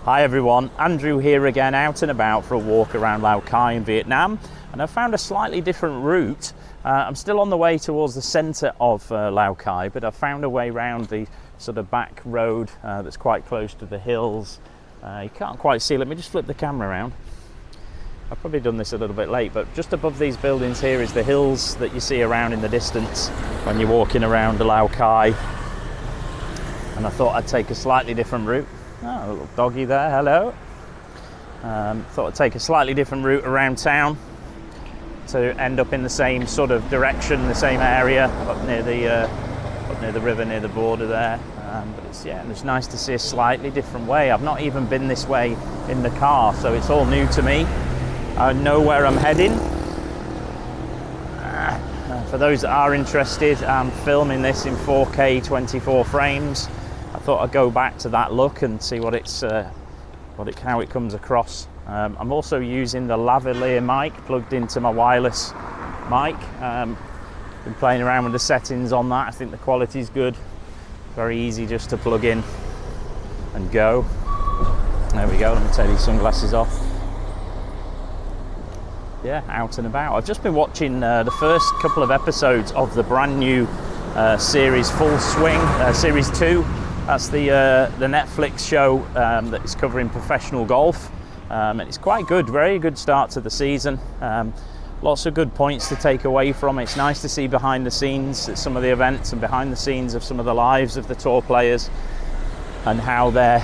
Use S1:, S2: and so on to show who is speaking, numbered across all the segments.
S1: Hi everyone, Andrew here again, out and about for a walk around Lao Cai in Vietnam, and I've found a slightly different route. I'm still on the way towards the centre of Lao Cai, but I've found a way around the sort of back road that's quite close to the hills. You can't quite see, let me just flip the camera around. I've probably done this a little bit late, but just above these buildings here is the hills that you see around in the distance when you're walking around the Lao Cai. And I thought I'd take a slightly different route. Oh, a little doggy there, hello. Thought I'd take a slightly different route around town to end up in the same sort of direction, the same area, up near the river, near the border there. But it's nice to see a slightly different way. I've not even been this way in the car, so it's all new to me. I know where I'm heading. For those that are interested, I'm filming this in 4K 24 frames. I thought I'd go back to that look and see how it comes across. I'm also using the lavalier mic plugged into my wireless mic. Been playing around with the settings on that. I think the quality is good. Very easy just to plug in and go. There we go. Let me take these sunglasses off. Yeah, out and about. I've just been watching the first couple of episodes of the brand new series Full Swing, Series 2. That's the Netflix show that is covering professional golf, and it's quite good, very good start to the season. Lots of good points to take away from it. It's nice to see behind the scenes at some of the events and behind the scenes of some of the lives of the tour players and how they're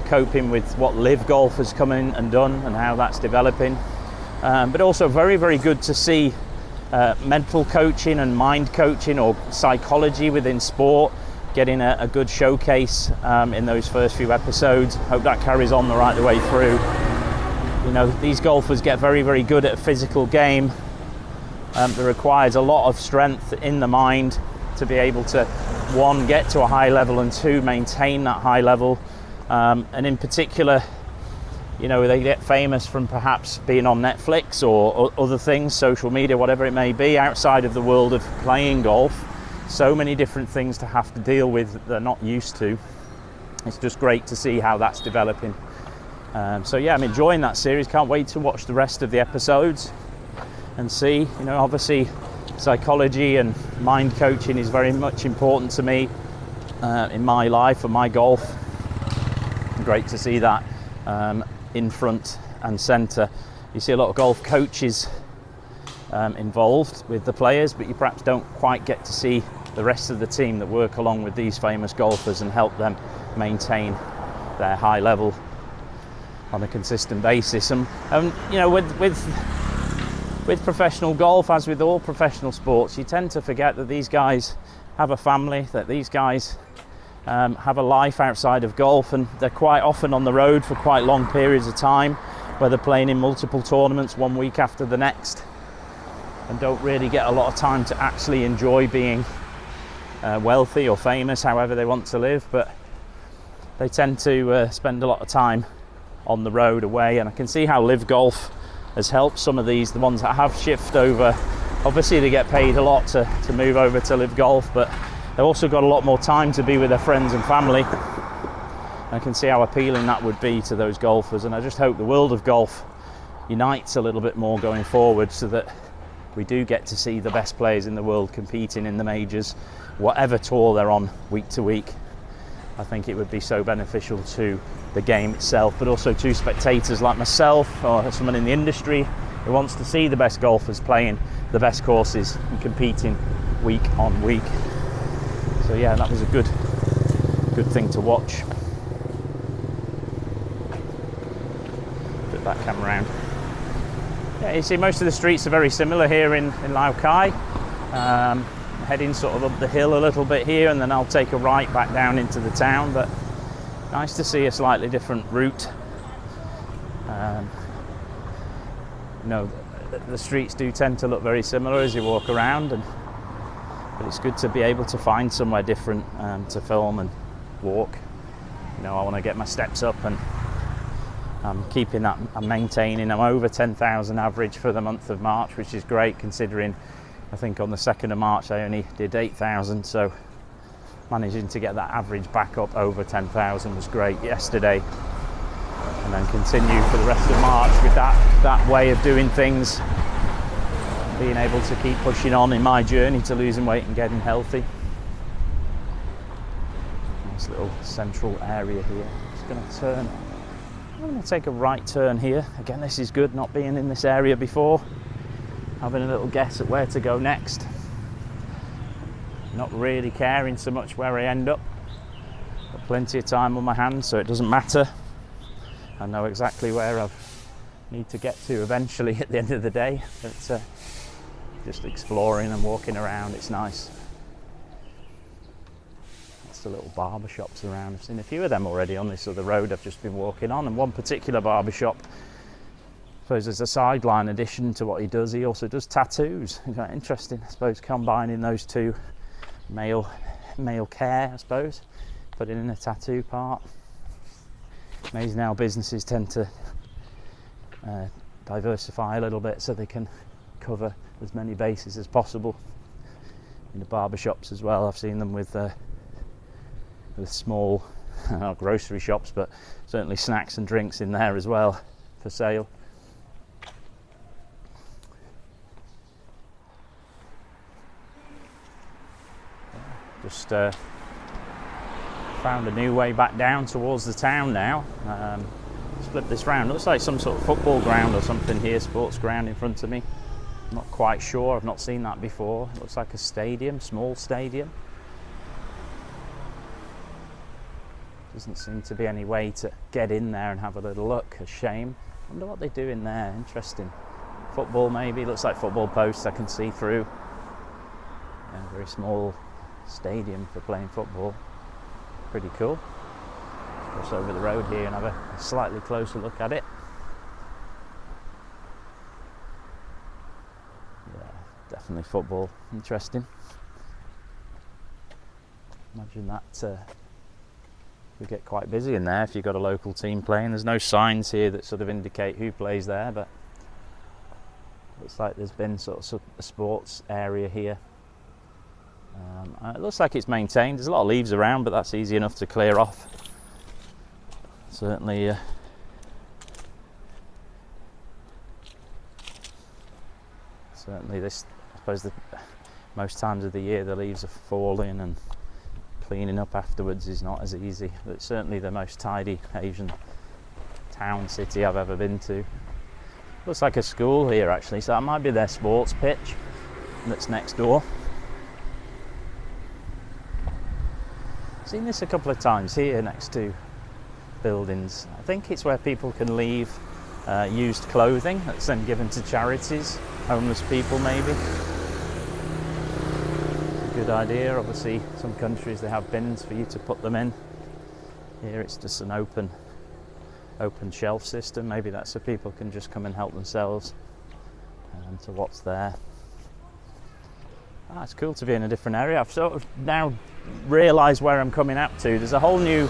S1: coping with what Live Golf has come in and done and how that's developing. But also very, very good to see mental coaching and mind coaching or psychology within sport getting a good showcase in those first few episodes. Hope that carries on the right way through. You know, these golfers get very, very good at a physical game that requires a lot of strength in the mind to be able to, one, get to a high level, and two, maintain that high level. And in particular, you know, they get famous from perhaps being on Netflix or other things, social media, whatever it may be, outside of the world of playing golf. So many different things to have to deal with that they're not used to. It's just great to see how that's developing. So yeah, I'm enjoying that series. Can't wait to watch the rest of the episodes and see. You know, obviously psychology and mind coaching is very much important to me in my life and my golf. Great to see that in front and centre. You see a lot of golf coaches involved with the players, but you perhaps don't quite get to see the rest of the team that work along with these famous golfers and help them maintain their high level on a consistent basis. And you know, with professional golf, as with all professional sports, you tend to forget that these guys have a family, that these guys have a life outside of golf, and they're quite often on the road for quite long periods of time, where they're playing in multiple tournaments one week after the next, and don't really get a lot of time to actually enjoy being wealthy or famous, however they want to live. But they tend to spend a lot of time on the road away, and I can see how Live Golf has helped some of these, the ones that have shifted over. Obviously they get paid a lot to move over to Live Golf, but they've also got a lot more time to be with their friends and family. I can see how appealing that would be to those golfers, and I just hope the world of golf unites a little bit more going forward, so that we do get to see the best players in the world competing in the majors, whatever tour they're on week to week. I think it would be so beneficial to the game itself, but also to spectators like myself or someone in the industry who wants to see the best golfers playing the best courses and competing week on week. So yeah, that was a good thing to watch. Put that camera around. Yeah, you see most of the streets are very similar here in Lao Cai. Heading sort of up the hill a little bit here, and then I'll take a right back down into the town, but nice to see a slightly different route. You know, the streets do tend to look very similar as you walk around, but it's good to be able to find somewhere different to film and walk. You know, I want to get my steps up, and I'm keeping that, I'm maintaining. I'm over 10,000 average for the month of March, which is great considering I think on the 2nd of March I only did 8,000, so managing to get that average back up over 10,000 was great yesterday. and then continue for the rest of March with that way of doing things, being able to keep pushing on in my journey to losing weight and getting healthy. Nice little central area here. Just going to turn. I'm going to take a right turn here. Again, this is good, not being in this area before, having a little guess at where to go next. Not really caring so much where I end up. Got plenty of time on my hands, so it doesn't matter. I know exactly where I need to get to eventually at the end of the day. But just exploring and walking around, it's nice. That's the little barber shops around. I've seen a few of them already on this other road I've just been walking on, and one particular barber shop, I suppose as a sideline addition to what he does, he also does tattoos. Quite interesting, I suppose, combining those two, male care, I suppose, putting in a tattoo part. Amazing how businesses tend to diversify a little bit so they can cover as many bases as possible. In the barber shops as well, I've seen them with small, not grocery shops, but certainly snacks and drinks in there as well for sale. Just found a new way back down towards the town now. Let's flip this round. Looks like some sort of football ground or something here, sports ground in front of me. I'm not quite sure, I've not seen that before. It looks like a stadium, small stadium. Doesn't seem to be any way to get in there and have a little look. A shame. I wonder what they do in there. Interesting. Football maybe. Looks like football posts I can see through. Yeah, very small stadium for playing football. Pretty cool. Cross over the road here and have a slightly closer look at it. Yeah, definitely football. Interesting. Imagine that would get quite busy in there if you've got a local team playing. There's no signs here that sort of indicate who plays there, but looks like there's been sort of a sports area here. It looks like it's maintained. There's a lot of leaves around, but that's easy enough to clear off. Certainly this, I suppose most times of the year the leaves are falling and cleaning up afterwards is not as easy, but it's certainly the most tidy Asian town, city I've ever been to. Looks like a school here actually, so that might be their sports pitch that's next door. Seen this a couple of times here next to buildings. I think it's where people can leave used clothing that's then given to charities, homeless people maybe. It's a good idea. Obviously some countries they have bins for you to put them in. Here it's just an open shelf system. Maybe that's so people can just come and help themselves to what's there. It's cool to be in a different area. I've sort of now realised where I'm coming up to. There's a whole new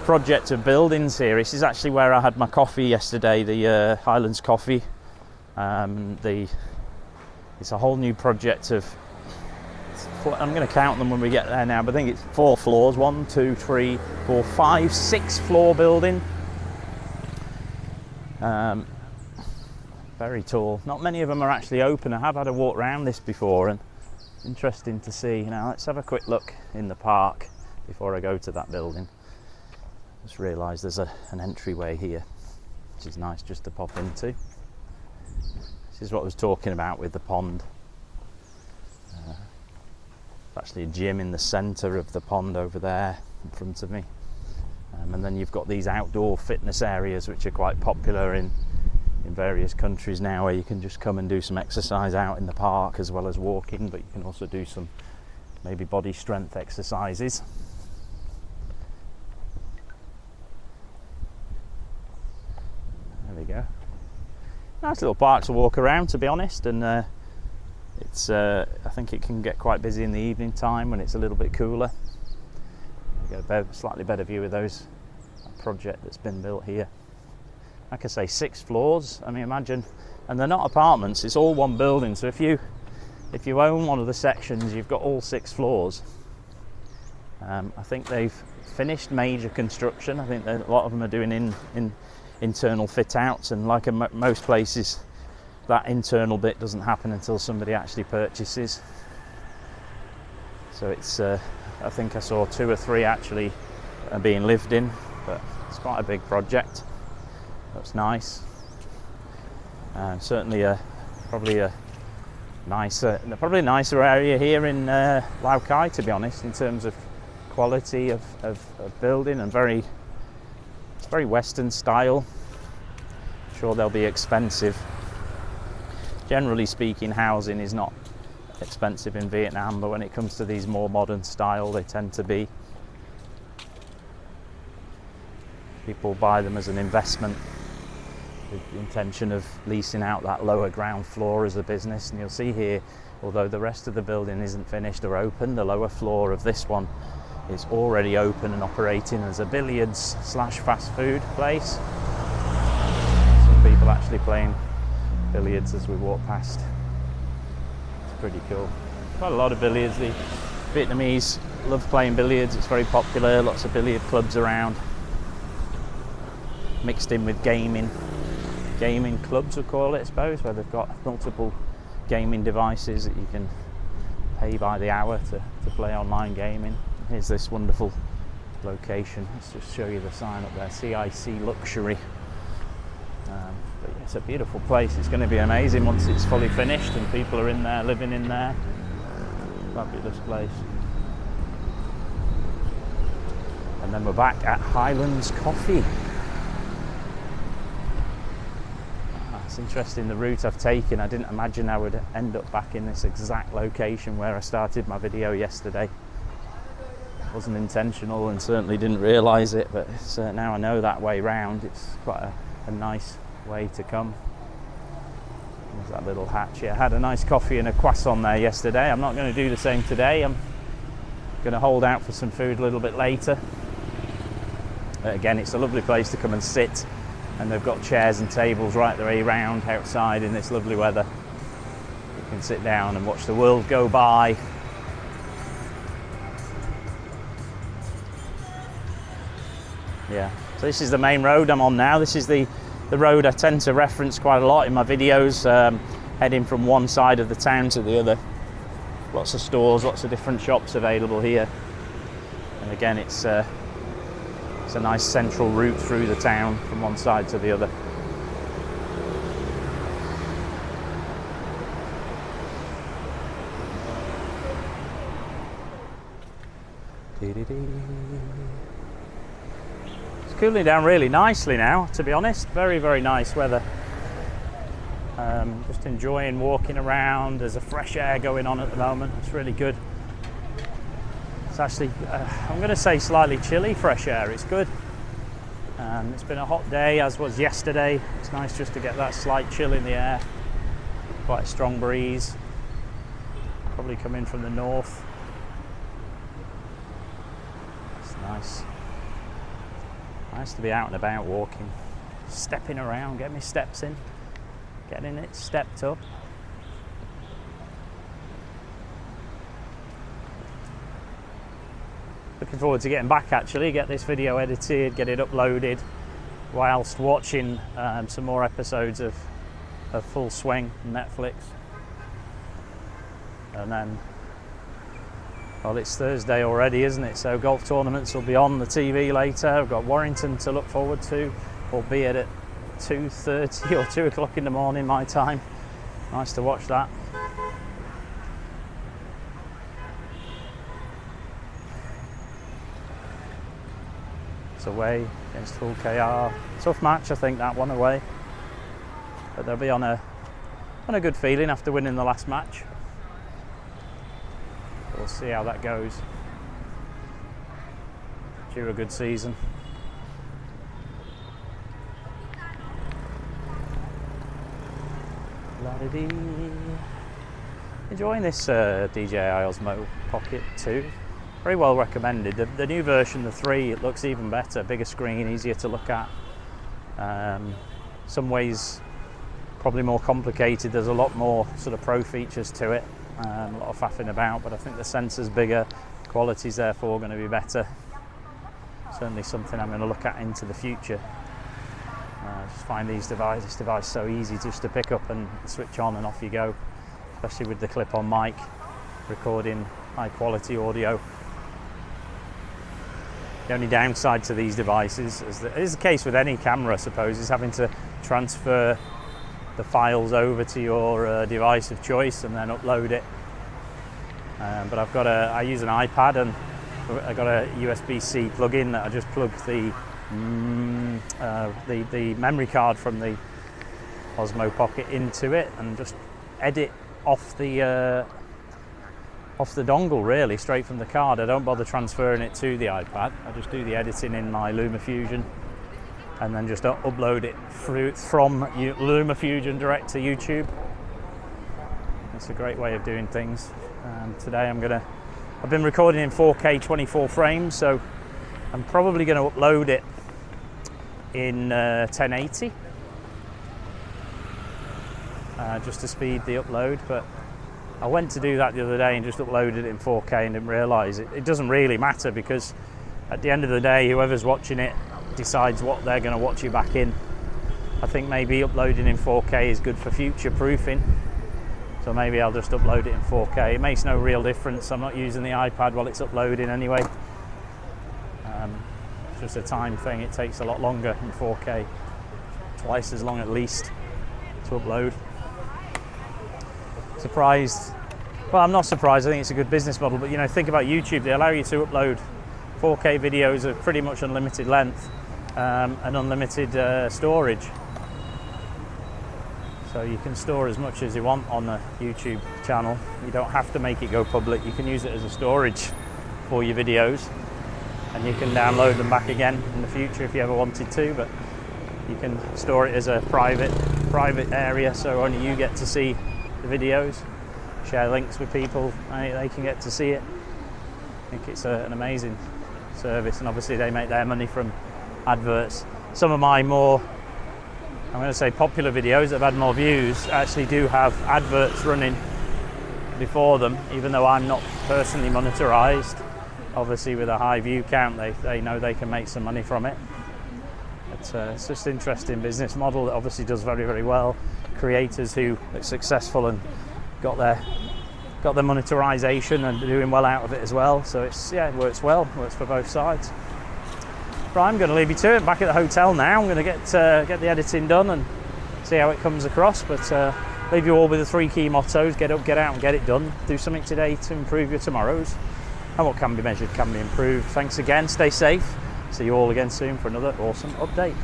S1: project of buildings here. This is actually where I had my coffee yesterday, the Highlands Coffee. It's a whole new project of, I'm going to count them when we get there now, but I think it's 4 floors, 1, 2, 3, 4, 5, 6 floor building. Very tall. Not many of them are actually open. I have had a walk around this before and interesting to see. Now let's have a quick look in the park before I go to that building. Just realised there's an entryway here, which is nice just to pop into. This is what I was talking about with the pond. Actually a gym in the centre of the pond over there in front of me. And then you've got these outdoor fitness areas which are quite popular in various countries now, where you can just come and do some exercise out in the park as well as walking, but you can also do some maybe body strength exercises. There we go. Nice little park to walk around, to be honest, and I think it can get quite busy in the evening time when it's a little bit cooler. You get a slightly better view of that project that's been built here. Like I say, 6 floors. I mean, imagine, and they're not apartments, it's all one building, so if you own one of the sections, you've got all 6 floors. I think they've finished major construction. I think that a lot of them are doing in internal fit outs, and like in most places, that internal bit doesn't happen until somebody actually purchases. So it's I think I saw 2 or 3 actually being lived in, but it's quite a big project. That's nice. Certainly probably a nicer area here in Lau Kai, to be honest, in terms of quality of building, and it's very Western style. I'm sure they'll be expensive. Generally speaking, housing is not expensive in Vietnam, but when it comes to these more modern style, they tend to be. People buy them as an investment with the intention of leasing out that lower ground floor as a business. And you'll see here, although the rest of the building isn't finished or open, the lower floor of this one is already open and operating as a billiards / fast food place. Some people actually playing billiards as we walk past. It's pretty cool. Quite a lot of billiards. The Vietnamese love playing billiards. It's very popular. Lots of billiard clubs around, mixed in with gaming clubs, we call it, I suppose, where they've got multiple gaming devices that you can pay by the hour to play online gaming. Here's this wonderful location. Let's just show you the sign up there, CIC Luxury. But yeah, it's a beautiful place. It's going to be amazing once it's fully finished and people are in there, living in there. Fabulous place. And then we're back at Highlands Coffee. It's interesting, the route I've taken. I didn't imagine I would end up back in this exact location where I started my video yesterday. It wasn't intentional and certainly didn't realise it, but now I know that way round. It's quite a nice way to come. There's that little hatch here. I had a nice coffee and a croissant there yesterday. I'm not going to do the same today. I'm going to hold out for some food a little bit later. But again, it's a lovely place to come and sit. And they've got chairs and tables right the way round outside in this lovely weather. You can sit down and watch the world go by. Yeah, so this is the main road I'm on now. This is the road I tend to reference quite a lot in my videos, heading from one side of the town to the other. Lots of stores, lots of different shops available here. And again, it's a nice central route through the town from one side to the other. It's cooling down really nicely now, to be honest. Very, very nice weather. Just enjoying walking around. There's a fresh air going on at the moment. It's really good. It's actually, I'm going to say slightly chilly fresh air. It's good. It's been a hot day, as was yesterday. It's nice just to get that slight chill in the air. Quite a strong breeze. Probably coming from the north. It's nice. Nice to be out and about walking. Stepping around, get my steps in. Getting it stepped up. Looking forward to getting back, actually, get this video edited, get it uploaded, whilst watching some more episodes of Full Swing on Netflix. And then, well, it's Thursday already, isn't it? So golf tournaments will be on the TV later. I've got Warrington to look forward to, albeit at 2:30 or 2 o'clock in the morning my time. Nice to watch that. Away against Hull KR. Tough match, I think, that one away, but they'll be on a good feeling after winning the last match. We'll see how that goes. Due a good season. La-di-dee. Enjoying this DJI Osmo Pocket 2. Very well recommended. The new version, the 3, it looks even better. Bigger screen, easier to look at. Some ways probably more complicated. There's a lot more sort of pro features to it. A lot of faffing about, but I think the sensor's bigger. Quality's therefore going to be better. certainly something I'm going to look at into the future. I just find this device so easy just to pick up and switch on and off you go, especially with the clip-on mic, recording high quality audio. The only downside to these devices, as is the case with any camera I suppose, is having to transfer the files over to your device of choice and then upload it. But I use an iPad, and I got a USB-C plug-in that I just plug the memory card from the Osmo Pocket into it and just edit off the dongle, really, straight from the card. I don't bother transferring it to the iPad. I just do the editing in my LumaFusion and then just upload it from LumaFusion direct to YouTube. It's a great way of doing things. And today I've been recording in 4K 24 frames, so I'm probably going to upload it in 1080 just to speed the upload. But I went to do that the other day and just uploaded it in 4K and didn't realise it doesn't really matter, because at the end of the day, whoever's watching it decides what they're going to watch you back in. I think maybe uploading in 4K is good for future proofing, so maybe I'll just upload it in 4K. It makes no real difference. I'm not using the iPad while it's uploading anyway. It's just a time thing. It takes a lot longer in 4K, twice as long at least, to upload. Surprised? Well, I'm not surprised. I think it's a good business model, but think about YouTube. They allow you to upload 4K videos of pretty much unlimited length and unlimited storage. So you can store as much as you want on the YouTube channel. You don't have to make it go public. You can use it as a storage for your videos, and you can download them back again in the future if you ever wanted to, but you can store it as a private area, so only you get to see the videos. Share links with people, they can get to see it. I think it's an amazing service, and obviously they make their money from adverts. Some of my more, I'm going to say, popular videos that have had more views actually do have adverts running before them, even though I'm not personally monetized. Obviously with a high view count, they know they can make some money from it. It's just an interesting business model that obviously does very, very well. Creators who are successful and got their monetization and doing well out of it as well. So it works well, works for both sides. Right, I'm going to leave you to it. Back at the hotel now. I'm going to get the editing done and see how it comes across. But leave you all with the 3 key mottos: get up, get out, and get it done. Do something today to improve your tomorrows. And what can be measured can be improved. Thanks again. Stay safe. See you all again soon for another awesome update.